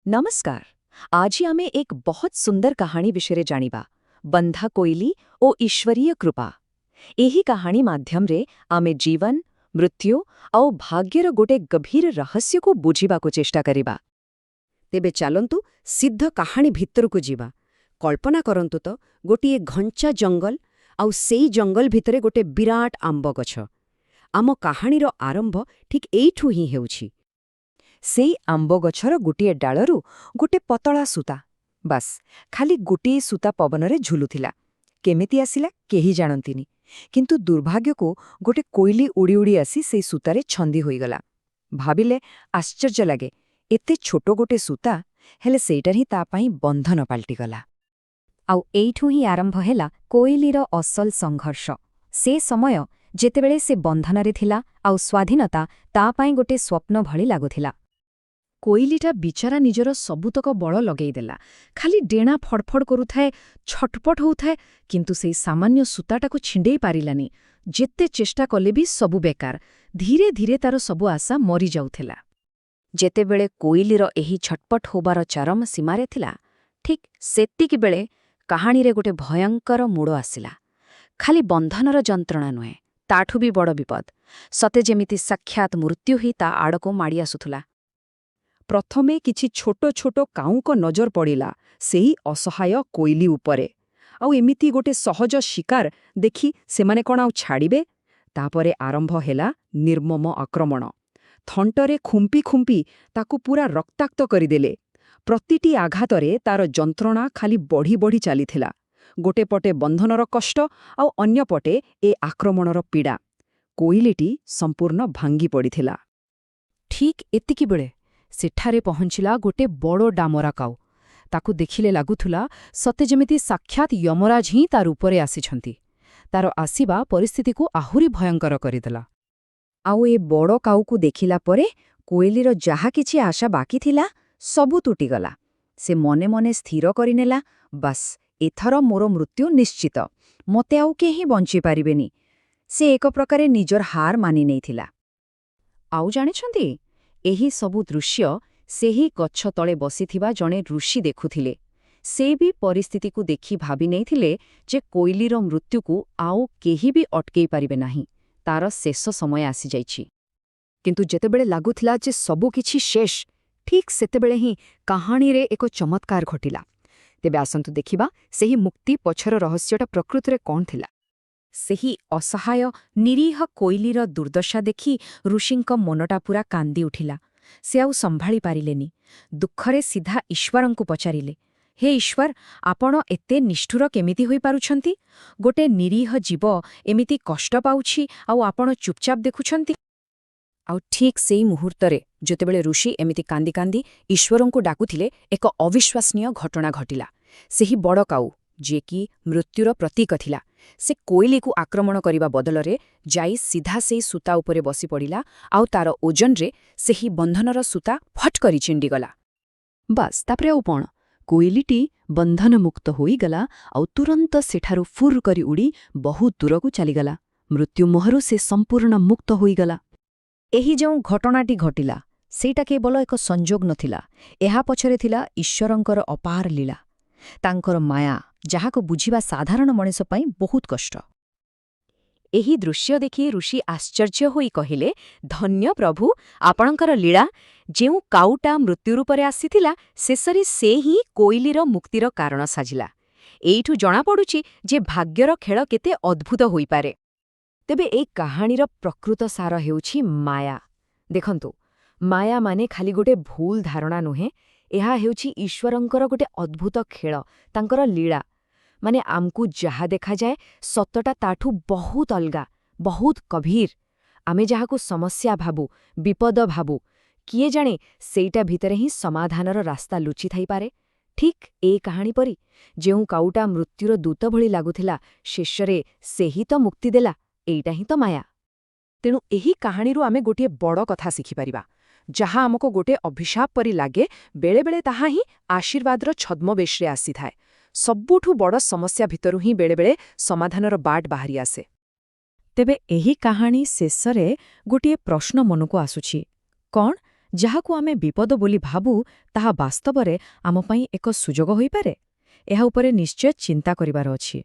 ନମସ୍କାର। ଆଜି ଆମେ ଏକ ବହୁତ ସୁନ୍ଦର କାହାଣୀ ବିଷୟରେ ଜାଣିବା, ବନ୍ଧା କୋଇଲି ଓ ଈଶ୍ୱରୀୟ କୃପା। ଏହି କାହାଣୀ ମାଧ୍ୟମରେ ଆମେ ଜୀବନ, ମୃତ୍ୟୁ ଆଉ ଭାଗ୍ୟର ଗୋଟେ ଗଭୀର ରହସ୍ୟକୁ ବୁଝିବାକୁ ଚେଷ୍ଟା କରିବା। ତେବେ ଚାଲନ୍ତୁ ସିଦ୍ଧ କାହାଣୀ ଭିତରକୁ ଯିବା। କଳ୍ପନା କରନ୍ତୁ ତ ଗୋଟିଏ ଘଞ୍ଚା ଜଙ୍ଗଲ, ଆଉ ସେଇ ଜଙ୍ଗଲ ଭିତରେ ଗୋଟେ ବିରାଟ ଆମ୍ବ ଗଛ। ଆମ କାହାଣୀର ଆରମ୍ଭ ଠିକ୍ ଏଇଠୁ ହିଁ ହେଉଛି। ସେଇ ଆମ୍ବ ଗଛର ଗୋଟିଏ ଡାଳରୁ ଗୋଟେ ପତଳା ସୂତା, ବାସ୍ ଖାଲି ଗୋଟିଏ ସୂତା ପବନରେ ଝୁଲୁଥିଲା। କେମିତି ଆସିଲା କେହି ଜାଣନ୍ତିନି, କିନ୍ତୁ ଦୁର୍ଭାଗ୍ୟକୁ ଗୋଟେ କୋଇଲି ଉଡ଼ି ଉଡ଼ି ଆସି ସେଇ ସୂତାରେ ଛନ୍ଦି ହୋଇଗଲା। ଭାବିଲେ ଆଶ୍ଚର୍ଯ୍ୟ ଲାଗେ, ଏତେ ଛୋଟ ଗୋଟେ ସୂତା, ହେଲେ ସେଇଟା ହିଁ ତା ପାଇଁ ବନ୍ଧନ ପାଲଟିଗଲା। ଆଉ ଏଇଠୁ ହିଁ ଆରମ୍ଭ ହେଲା କୋଇଲିର ଅସଲ ସଂଘର୍ଷ। ସେ ସମୟ ଯେତେବେଳେ ସେ ବନ୍ଧନରେ ଥିଲା ଆଉ ସ୍ୱାଧୀନତା ତା ପାଇଁ ଗୋଟେ ସ୍ୱପ୍ନ ଭଳି ଲାଗୁଥିଲା। କୋଇଲିଟା ବିଚାରା ନିଜର ସବୁତକ ବଳ ଲଗେଇଦେଲା। ଖାଲି ଡେଣା ଫଡ଼ଫଡ଼ କରୁଥାଏ, ଛଟପଟ ହେଉଥାଏ, କିନ୍ତୁ ସେଇ ସାମାନ୍ୟ ସୂତାଟାକୁ ଛିଣ୍ଡେଇ ପାରିଲାନି। ଯେତେ ଚେଷ୍ଟା କଲେ ବି ସବୁ ବେକାର। ଧୀରେ ଧୀରେ ତାର ସବୁ ଆଶା ମରିଯାଉଥିଲା। ଯେତେବେଳେ କୋଇଲିର ଏହି ଛଟପଟ ହେବାର ଚରମ ସୀମାରେ ଥିଲା, ଠିକ୍ ସେତିକିବେଳେ କାହାଣୀରେ ଗୋଟେ ଭୟଙ୍କର ମୋଡ଼ ଆସିଲା। ଖାଲି ବନ୍ଧନର ଯନ୍ତ୍ରଣା ନୁହେଁ, ତାଠୁ ବି ବଡ଼ ବିପଦ। ସତେ ଯେମିତି ସାକ୍ଷାତ ମୃତ୍ୟୁ ହିଁ ତା ଆଡ଼କୁ ମାଡ଼ି ଆସୁଥିଲା। ପ୍ରଥମେ କିଛି ଛୋଟ ଛୋଟ କାଉଙ୍କ ନଜର ପଡ଼ିଲା ସେହି ଅସହାୟ କୋଇଲି ଉପରେ। ଆଉ ଏମିତି ଗୋଟେ ସହଜ ଶିକାର ଦେଖି ସେମାନେ କ'ଣ ଆଉ ଛାଡ଼ିବେ? ତାପରେ ଆରମ୍ଭ ହେଲା ନିର୍ମମ ଆକ୍ରମଣ। ଥଣ୍ଟରେ ଖୁମ୍ପି ଖୁମ୍ପି ତାକୁ ପୂରା ରକ୍ତାକ୍ତ କରିଦେଲେ। ପ୍ରତିଟି ଆଘାତରେ ତାର ଯନ୍ତ୍ରଣା ଖାଲି ବଢ଼ି ବଢ଼ି ଚାଲିଥିଲା। ଗୋଟେ ପଟେ ବନ୍ଧନର କଷ୍ଟ, ଆଉ ଅନ୍ୟପଟେ ଏ ଆକ୍ରମଣର ପୀଡ଼ା। କୋଇଲିଟି ସମ୍ପୂର୍ଣ୍ଣ ଭାଙ୍ଗି ପଡ଼ିଥିଲା। ଠିକ୍ ଏତିକିବେଳେ ସେଠାରେ ପହଞ୍ଚିଲା ଗୋଟେ ବଡ଼ ଡାମରା କାଉ। ତାକୁ ଦେଖିଲେ ଲାଗୁଥିଲା ସତେ ଯେମିତି ସାକ୍ଷାତ ୟମରାଜ ହିଁ ତା ରୂପରେ ଆସିଛନ୍ତି। ତାର ଆସିବା ପରିସ୍ଥିତିକୁ ଆହୁରି ଭୟଙ୍କର କରିଦେଲା। ଆଉ ଏ ବଡ଼ କାଉକୁ ଦେଖିଲା ପରେ କୋଇଲିର ଯାହା କିଛି ଆଶା ବାକି ଥିଲା, ସବୁ ତୁଟିଗଲା। ସେ ମନେ ମନେ ସ୍ଥିର କରିନେଲା, ବାସ୍ ଏଥର ମୋର ମୃତ୍ୟୁ ନିଶ୍ଚିତ, ମୋତେ ଆଉ କେହି ବଞ୍ଚିପାରିବେନି। ସେ ଏକ ପ୍ରକାରେ ନିଜର ହାର ମାନି ନେଇଥିଲା। ଆଉ ଜାଣିଛନ୍ତି, ଏହି ସବୁ ଦୃଶ୍ୟ ସେହି ଗଛ ତଳେ ବସିଥିବା ଜଣେ ଋଷି ଦେଖୁଥିଲେ। ସେ ବି ପରିସ୍ଥିତିକୁ ଦେଖି ଭାବି ନେଇଥିଲେ ଯେ କୋଇଲିର ମୃତ୍ୟୁକୁ ଆଉ କେହି ବି ଅଟକେଇ ପାରିବେ ନାହିଁ। ତାର ଶେଷ ସମୟ ଆସିଯାଇଛି। କିନ୍ତୁ ଯେତେବେଳେ ଲାଗୁଥିଲା ଯେ ସବୁ କିଛି ଶେଷ, ଠିକ୍ ସେତେବେଳେ ହିଁ କାହାଣୀରେ ଏକ ଚମତ୍କାର ଘଟିଲା। ତେବେ ଆସନ୍ତୁ ଦେଖିବା ସେହି ମୁକ୍ତି ପଛର ରହସ୍ୟଟା ପ୍ରକୃତରେ କ'ଣ ଥିଲା। ସେହି ଅସହାୟ ନିରୀହ କୋଇଲିର ଦୁର୍ଦ୍ଦଶା ଦେଖି ଋଷିଙ୍କ ମନଟା ପୂରା କାନ୍ଦି ଉଠିଲା। ସେ ଆଉ ସମ୍ଭାଳି ପାରିଲେନି। ଦୁଃଖରେ ସିଧା ଈଶ୍ୱରଙ୍କୁ ପଚାରିଲେ, ହେ ଈଶ୍ୱର, ଆପଣ ଏତେ ନିଷ୍ଠୁର କେମିତି ହୋଇପାରୁଛନ୍ତି? ଗୋଟେ ନିରୀହ ଜୀବ ଏମିତି କଷ୍ଟ ପାଉଛି, ଆଉ ଆପଣ ଚୁପଚାପ ଦେଖୁଛନ୍ତି? ଆଉ ଠିକ୍ ସେଇ ମୁହୂର୍ତ୍ତରେ ଯେତେବେଳେ ଋଷି ଏମିତି କାନ୍ଦି କାନ୍ଦି ଈଶ୍ୱରଙ୍କୁ ଡାକୁଥିଲେ, ଏକ ଅବିଶ୍ୱାସନୀୟ ଘଟଣା ଘଟିଲା। ସେହି ବଡ଼ କାଉ, ଯିଏକି ମୃତ୍ୟୁର ପ୍ରତୀକ ଥିଲା, ସେ କୋଇଲିକୁ ଆକ୍ରମଣ କରିବା ବଦଳରେ ଯାଇ ସିଧା ସେଇ ସୂତା ଉପରେ ବସିପଡ଼ିଲା, ଆଉ ତାର ଓଜନରେ ସେହି ବନ୍ଧନର ସୂତା ଫଟ୍ କରି ଛିଣ୍ଡିଗଲା। ବାସ୍ ତାପରେ ଆଉ କ'ଣ? କୋଇଲିଟି ବନ୍ଧନମୁକ୍ତ ହୋଇଗଲା, ଆଉ ତୁରନ୍ତ ସେଠାରୁ ଫୁର୍ କରି ଉଡ଼ି ବହୁତ ଦୂରକୁ ଚାଲିଗଲା। ମୃତ୍ୟୁ ମୁହଁରୁ ସେ ସମ୍ପୂର୍ଣ୍ଣ ମୁକ୍ତ ହୋଇଗଲା। ଏହି ଯେଉଁ ଘଟଣାଟି ଘଟିଲା, ସେଇଟା କେବଳ ଏକ ସଂଯୋଗ ନଥିଲା। ଏହା ପଛରେ ଥିଲା ଈଶ୍ୱରଙ୍କର ଅପାର ଲୀଳା, ତାଙ୍କର ମାୟା, ଯାହାକୁ ବୁଝିବା ସାଧାରଣ ମଣିଷ ପାଇଁ ବହୁତ କଷ୍ଟ। ଏହି ଦୃଶ୍ୟ ଦେଖି ଋଷି ଆଶ୍ଚର୍ଯ୍ୟ ହୋଇ କହିଲେ, ଧନ୍ୟ ପ୍ରଭୁ, ଆପଣଙ୍କର ଲୀଳା। ଯେଉଁ କାଉଟା ମୃତ୍ୟୁ ରୂପରେ ଆସିଥିଲା, ଶେଷରେ ସେ ହିଁ କୋଇଲିର ମୁକ୍ତିର କାରଣ ସାଜିଲା। ଏଇଠୁ ଜଣାପଡ଼ୁଛି ଯେ ଭାଗ୍ୟର ଖେଳ କେତେ ଅଦ୍ଭୁତ ହୋଇପାରେ। ତେବେ এই କାହାଣୀର ପ୍ରକୃତ ସାର ହେଉଛି ମାୟା। ଦେଖନ୍ତୁ, ମାୟା ମାନେ ଖାଲି ଗୋଟେ ଭୁଲ ଧାରଣା ନୁହେଁ, ଏହା ହେଉଛି ଈଶ୍ୱରଙ୍କର ଗୋଟେ ଅଦ୍ଭୁତ ଖେଳ, ତାଙ୍କର ଲୀଳା। ମାନେ ଆମକୁ ଯାହା ଦେଖାଯାଏ, ସତଟା ତାଠୁ ବହୁତ ଅଲଗା, ବହୁତ ଗଭୀର। ଆମେ ଯାହାକୁ ସମସ୍ୟା ଭାବୁ, ବିପଦ ଭାବୁ, କିଏ ଜାଣେ ସେଇଟା ଭିତରେ ହିଁ ସମାଧାନର ରାସ୍ତା ଲୁଚି ଥାଇପାରେ। ଠିକ୍ ଏ କାହାଣୀ ପରି, ଯେଉଁ କାଉଟା ମୃତ୍ୟୁର ଦୂତ ଭଳି ଲାଗୁଥିଲା, ଶେଷରେ ସେହି ତ ମୁକ୍ତି ଦେଲା। ଏଇଟା ହିଁ ତ ମାୟା। ତେଣୁ ଏହି କାହାଣୀରୁ ଆମେ ଗୋଟିଏ ବଡ଼ କଥା ଶିଖିପାରିବା। ଯାହା ଆମକୁ ଗୋଟେ ଅଭିଶାପ ପରି ଲାଗେ, ବେଳେବେଳେ ତାହା ହିଁ ଆଶୀର୍ବାଦର ଛଦ୍ମବେଶରେ ଆସିଥାଏ। ସବୁଠୁ ବଡ଼ ସମସ୍ୟା ଭିତରୁ ହିଁ ବେଳେବେଳେ ସମାଧାନର ବାଟ ବାହାରି ଆସେ। ତେବେ ଏହି କାହାଣୀ ଶେଷରେ ଗୋଟିଏ ପ୍ରଶ୍ନ ମନକୁ ଆସୁଛି, କ'ଣ ଯାହାକୁ ଆମେ ବିପଦ ବୋଲି ଭାବୁ ତାହା ବାସ୍ତବରେ ଆମ ପାଇଁ ଏକ ସୁଯୋଗ ହୋଇପାରେ? ଏହା ଉପରେ ନିଶ୍ଚୟ ଚିନ୍ତା କରିବାର ଅଛି।